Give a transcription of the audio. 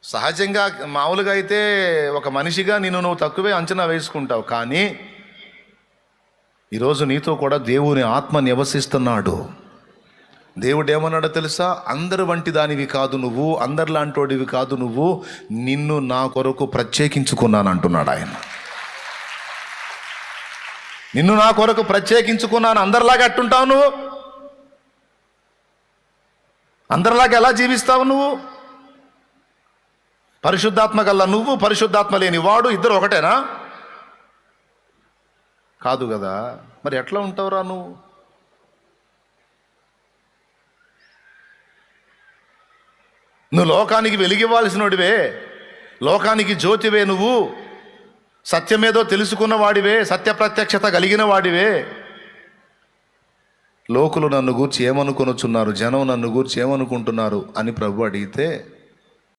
సహజంగా మామూలుగా అయితే ఒక మనిషిగా నువ్వు తక్కువే అంచనా వేసుకుంటావు. కానీ ఈరోజు నీతో కూడా దేవుని ఆత్మ నివసిస్తున్నాడు. దేవుడు ఏమన్నాడో తెలుసా? అందరి వంటి దానివి కాదు నువ్వు, అందరిలాంటోడివి కాదు నువ్వు, నిన్ను నా కొరకు ప్రత్యేకించుకున్నాను అంటున్నాడు ఆయన. నిన్ను నా కొరకు ప్రత్యేకించుకున్నాను. అందరిలాగా అట్టుంటావు నువ్వు? అందరిలాగా ఎలా జీవిస్తావు నువ్వు? పరిశుద్ధాత్మ గల్లా నువ్వు, పరిశుద్ధాత్మ లేని వాడు, ఇద్దరు ఒకటేనా? కాదు కదా. మరి ఎట్లా ఉంటావురా నువ్వు? నువ్వు లోకానికి వెలిగివ్వాల్సినోడివే, లోకానికి జ్యోతివే, నువ్వు సత్యమేదో తెలుసుకున్న వాడివే, సత్య ప్రత్యక్షత కలిగిన వాడివే. లోకులు నన్ను గూర్చి ఏమనుకొనుచున్నారు, జనం నన్ను గూర్చి ఏమనుకుంటున్నారు అని ప్రభు అడిగితే